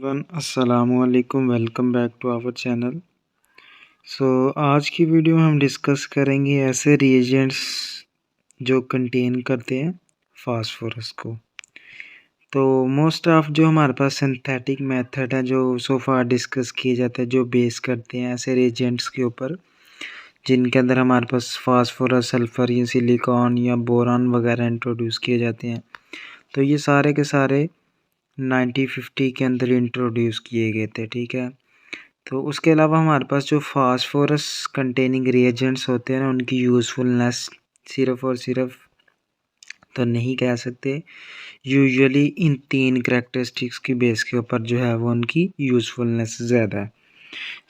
Everyone अस्सलामुअलैकुम, welcome back to our channel. आज की वीडियो में हम डिस्कस करेंगे ऐसे रिएजेंट्स जो कंटेन करते हैं फास्फोरस को। तो मोस्ट ऑफ जो हमारे पास सिंथेटिक मेथड है जो सो फार डिस्कस किए जाते हैं, जो बेस करते हैं ऐसे रिएजेंट्स के ऊपर जिनके अंदर हमारे पास फास्फोरस, सल्फर या सिलिकॉन या बोरान वगैरह इंट्रोड्यूस किए जाते हैं। तो ये सारे के सारे 1950 के अंदर इंट्रोड्यूस किए गए थे, ठीक है। तो उसके अलावा हमारे पास जो फास्फोरस कंटेनिंग रिएजेंट्स होते हैं ना, उनकी यूज़फुलनेस सिर्फ़ और सिर्फ तो नहीं कह सकते। यूजुअली इन 3 करैक्टरिस्टिक्स की बेस के ऊपर जो है वो उनकी यूज़फुलनेस ज़्यादा है।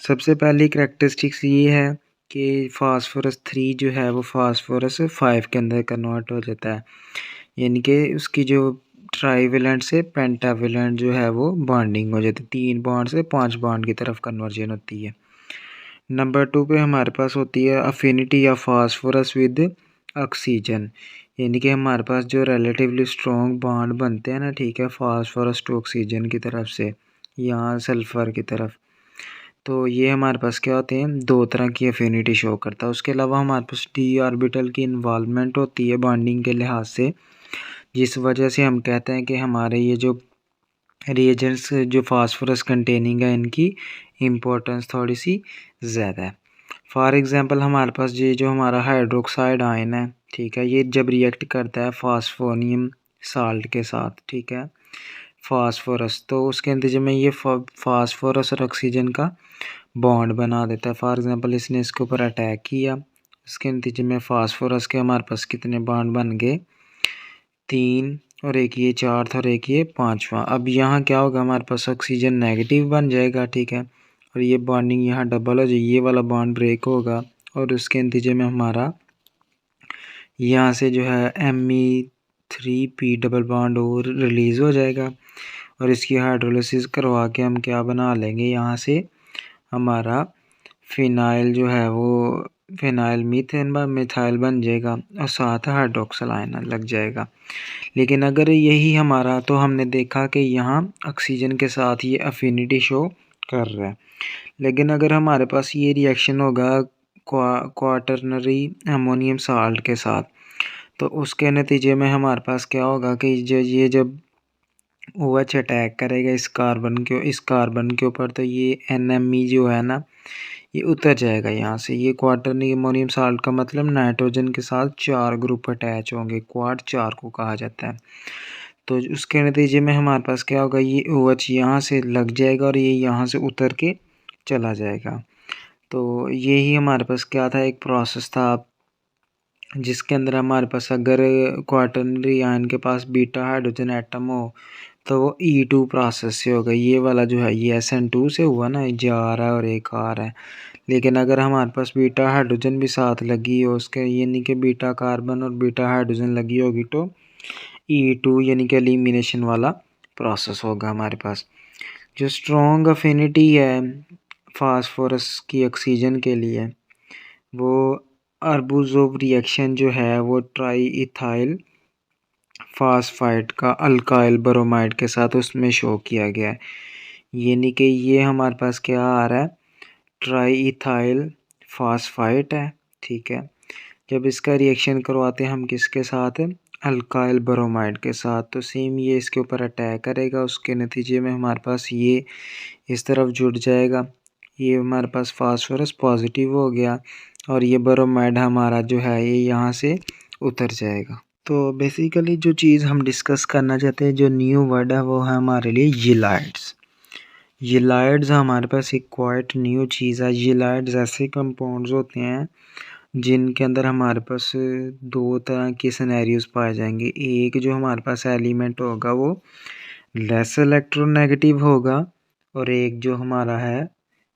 सबसे पहली करैक्टरिस्टिक्स ये है कि फास्फोरस 3 जो है वो फास्फोरस 5 के अंदर कन्वर्ट हो जाता है, यानी कि उसकी जो ट्राईवेलेंट से पेंटावेलेंट जो है वो बॉन्डिंग हो जाती है, 3 बॉन्ड से 5 बॉन्ड की तरफ कन्वर्जन होती है। नंबर 2 पे हमारे पास होती है अफिनिटी या फास्फोरस विद ऑक्सीजन, यानी कि हमारे पास जो रिलेटिवली स्ट्रॉन्ग बॉन्ड बनते हैं ना, ठीक है, फास्फोरस टू ऑक्सीजन की तरफ से यहाँ सल्फ़र की तरफ। तो ये हमारे पास क्या होते हैं, 2 तरह की अफिनिटी शो करता है। उसके अलावा हमारे पास डी ऑर्बिटल की इन्वॉल्वमेंट होती है बॉन्डिंग के लिहाज से, जिस वजह से हम कहते हैं कि हमारे ये जो रिएजेंट्स जो फास्फोरस कंटेनिंग है इनकी इम्पोर्टेंस थोड़ी सी ज़्यादा है। फॉर एग्ज़ाम्पल हमारे पास ये जो हमारा हाइड्रोक्साइड आयन है, ठीक है, ये जब रिएक्ट करता है फास्फोनियम साल्ट के साथ, ठीक है, फास्फोरस, तो उसके नतीजे में ये फास्फोरस और ऑक्सीजन का बॉन्ड बना देता है। फॉर एग्ज़ाम्पल इसने इसके ऊपर अटैक किया, इसके नतीजे में फास्फोरस के हमारे पास कितने बॉन्ड बन गए, 3, और एक ये 4 था और एक ये 5वां। अब यहाँ क्या होगा, हमारे पास ऑक्सीजन नेगेटिव बन जाएगा, ठीक है, और ये बॉन्डिंग यहाँ डबल हो जाएगी, ये वाला बॉन्ड ब्रेक होगा और उसके नतीजे में हमारा यहाँ से जो है Me3P डबल बॉन्ड और रिलीज़ हो जाएगा और इसकी हाइड्रोलिसिस करवा के हम क्या बना लेंगे, यहाँ से हमारा फिनाइल जो है वो फिनाइल मीथेन मिथाइल बन जाएगा और साथ हाइड्रोक्सिल आयन लग जाएगा। लेकिन अगर यही हमारा, तो हमने देखा कि यहाँ ऑक्सीजन के साथ ये अफिनिटी शो कर रहा है। लेकिन अगर हमारे पास ये रिएक्शन होगा क्वाटरनरी अमोनियम साल्ट के साथ, तो उसके नतीजे में हमारे पास क्या होगा कि ये जब OH अटैक करेगा इस कार्बन के ऊपर, तो ये NMe जो है ना, ये उतर जाएगा यहाँ से। ये क्वाटरनरी अमोनियम साल्ट का मतलब नाइट्रोजन के साथ 4 ग्रुप अटैच होंगे, क्वाड 4 को कहा जाता है। तो उसके नतीजे में हमारे पास क्या होगा, ये OH यहाँ से लग जाएगा और ये यहाँ से उतर के चला जाएगा। तो यही हमारे पास क्या था, एक प्रोसेस था जिसके अंदर हमारे पास अगर क्वाटरनरी आयन के पास बीटा हाइड्रोजन एटम हो तो वो E2 प्रोसेस से होगा। ये वाला जो है ये SN2 से हुआ ना, ये जा रहा है और एक आ रहा है। लेकिन अगर हमारे पास बीटा हाइड्रोजन भी साथ लगी हो उसके, यानी कि बीटा कार्बन और बीटा हाइड्रोजन लगी होगी, तो E2 यानी कि एलिमिनेशन वाला प्रोसेस होगा हमारे पास। जो स्ट्रॉन्ग अफिनिटी है फास्फोरस की ऑक्सीजन के लिए, वो अर्बुज़ोव रिएक्शन जो है वो ट्राई इथाइल फास्फाइड का अल्काइल ब्रोमाइड के साथ उसमें शो किया गया है। यानी कि ये हमारे पास क्या आ रहा है, ट्राई इथाइल फास्फाइड है, ठीक है। जब इसका रिएक्शन करवाते हैं हम किसके साथ, अल्काइल ब्रोमाइड के साथ, तो सेम ये इसके ऊपर अटैक करेगा, उसके नतीजे में हमारे पास ये इस तरफ जुड़ जाएगा, ये हमारे पास फास्फोरस पॉजिटिव हो गया और ये ब्रोमाइड हमारा जो है ये यहाँ से उतर जाएगा। तो बेसिकली जो चीज़ हम डिस्कस करना चाहते हैं, जो न्यू वर्ड है, वो है हमारे लिए यिलाइड्स। यिलाइड्स हमारे पास एक क्वाइट न्यू चीज़ है। यिलाइड्स ऐसे कंपाउंड्स होते हैं जिनके अंदर हमारे पास 2 तरह के सिनेरियोज पाए जाएंगे। एक जो हमारे पास एलिमेंट होगा वो लेस इलेक्ट्रोनेगेटिव होगा और एक जो हमारा है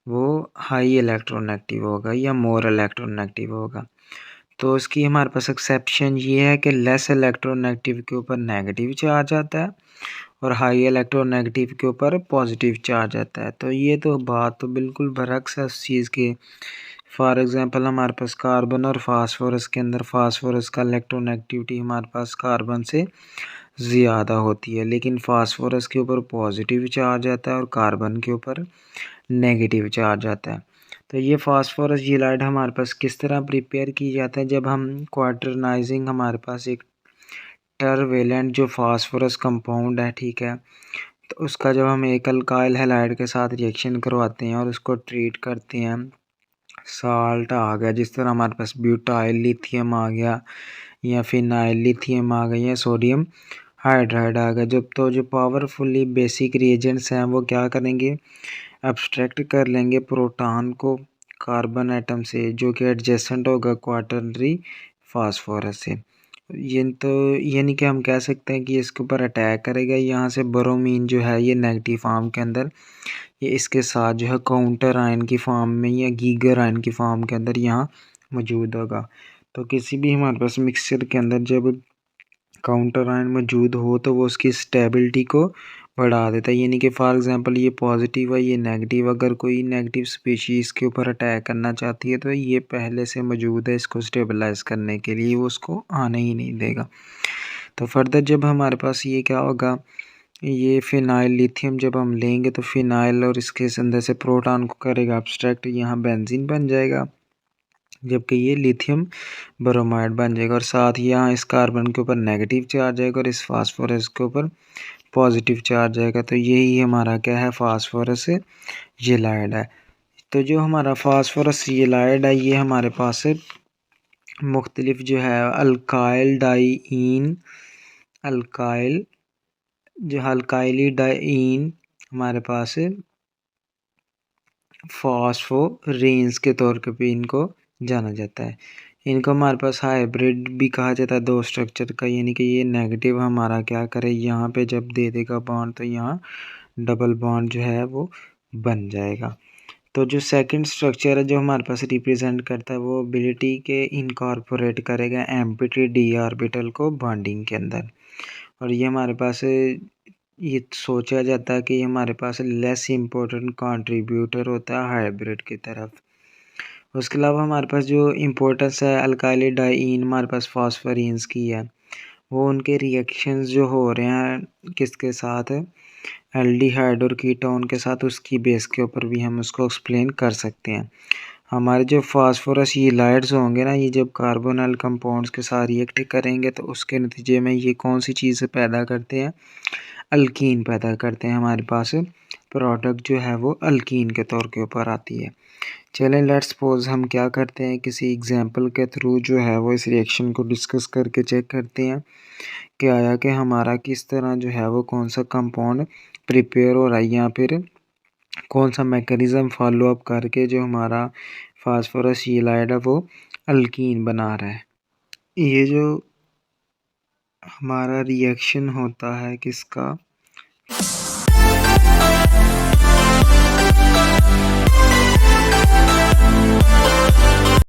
वो हाई इलेक्ट्रोनेगेटिव होगा या मोर इलेक्ट्रोनेगेटिव होगा। तो इसकी हमारे पास एक्सेप्शन ये है कि लेस इलेक्ट्रोनेगेटिव के ऊपर नेगेटिव चार्ज आता है और हाई इलेक्ट्रोनेगेटिव के ऊपर पॉजिटिव चार्ज आता है। तो ये तो बात तो बिल्कुल बरक्स है उस चीज़ के। फॉर एग्जांपल हमारे पास कार्बन और फास्फोरस के अंदर फास्फोरस का इलेक्ट्रोनेगेटिविटी हमारे पास कार्बन से ज़्यादा होती है, लेकिन फास्फोरस के ऊपर पॉजिटिव चार्ज आता है और कार्बन के ऊपर नेगेटिव चार्ज आता है। तो ये फास्फोरस ज़िलाइड हमारे पास किस तरह प्रिपेयर की जाता है, जब हम क्वाटरनाइजिंग हमारे पास एक टरवेलेंट जो फास्फोरस कंपाउंड है, ठीक है, तो उसका जब हम एक अल्काइल हैलाइड के साथ रिएक्शन करवाते हैं और उसको ट्रीट करते हैं, साल्ट आ गया, जिस तरह हमारे पास ब्यूटाइल लिथियम आ गया या फिनाइल लिथियम आ गया या सोडियम हाइड्राइड आ गया, जब तो जो पावरफुली बेसिक रिएजेंट्स हैं वो क्या करेंगे, एब्स्ट्रैक्ट कर लेंगे प्रोटॉन को कार्बन एटम से, जो कि एडजेसेंट होगा क्वाटरनरी फास्फोरस से। ये तो यानी कि हम कह सकते हैं कि इसके ऊपर अटैक करेगा, यहाँ से ब्रोमीन जो है ये नेगेटिव फॉर्म के अंदर, ये इसके साथ जो है काउंटर आयन की फॉर्म में या गीगर आयन की फॉर्म के अंदर यहाँ मौजूद होगा। तो किसी भी हमारे पास मिक्सचर के अंदर जब काउंटर आयन मौजूद हो तो वो उसकी स्टेबिलिटी को बढ़ा देता है, यानी कि फॉर एग्जांपल ये पॉजिटिव है, ये नेगेटिव, अगर कोई नेगेटिव स्पीशीज़ के ऊपर अटैक करना चाहती है तो ये पहले से मौजूद है, इसको स्टेबलाइज करने के लिए वो उसको आने ही नहीं देगा। तो फर्दर जब हमारे पास ये क्या होगा, ये फिनाइल लिथियम जब हम लेंगे तो फिनाइल और इसके अंदर से प्रोटॉन को करेगा एब्स्ट्रैक्ट, यहाँ बेंजीन बन जाएगा, जबकि ये लिथियम ब्रोमाइड बन जाएगा और साथ ही यहाँ इस कार्बन के ऊपर नेगेटिव चार्ज आएगा और इस फास्फोरस के ऊपर पॉजिटिव चार्ज आएगा। तो यही हमारा क्या है, फास्फोरस ज़िलाइड है। तो जो हमारा फास्फोरस ज़िलाइड है ये हमारे पास मुख्तलिफ जो है अल्काइल डाइईन, अल्काइल जो अल्काइली डाइईन हमारे पास फॉस्फोरेन्स के तौर पे इनको जाना जाता है। इनको हमारे पास हाइब्रिड भी कहा जाता है दो स्ट्रक्चर का, यानी कि ये नेगेटिव हमारा क्या करे, यहाँ पे जब दे देगा बॉन्ड तो यहाँ डबल बॉन्ड जो है वो बन जाएगा। तो जो सेकंड स्ट्रक्चर है जो हमारे पास रिप्रेजेंट करता है वो एबिलिटी के इनकॉर्पोरेट करेगा एम्प्टी डी ऑर्बिटल को बॉन्डिंग के अंदर, और ये हमारे पास ये सोचा जाता है कि हमारे पास लेस इम्पोर्टेंट कंट्रीब्यूटर होता है हाइब्रिड की तरफ। उसके अलावा हमारे पास जो इम्पोर्टेंस है अल्काइल डाइईन हमारे पास फास्फोरेन्स की है, वो उनके रिएक्शंस जो हो रहे हैं किसके साथ, एल्डिहाइड और कीटोन के साथ, उसकी बेस के ऊपर भी हम उसको एक्सप्लेन कर सकते हैं। हमारे जो फास्फोरस ज़िलाइड्स होंगे ना, ये जब कार्बोनल कंपाउंड्स के साथ रिएक्ट करेंगे तो उसके नतीजे में ये कौन सी चीज़ पैदा करते हैं, अल्कीन पैदा करते हैं, हमारे पास प्रोडक्ट जो है वो अल्कीन के तौर के ऊपर आती है। चलें लेट्स सपोज हम क्या करते हैं, किसी एग्जांपल के थ्रू जो है वो इस रिएक्शन को डिस्कस करके चेक करते हैं कि आया कि हमारा किस तरह जो है वो कौन सा कंपाउंड प्रिपेयर हो रहा है, या फिर कौन सा मैकेनिज़्म फॉलो अप करके जो हमारा फास्फोरस ज़िलाइड है वो अल्कीन बना रहा है। ये जो हमारा रिएक्शन होता है किसका,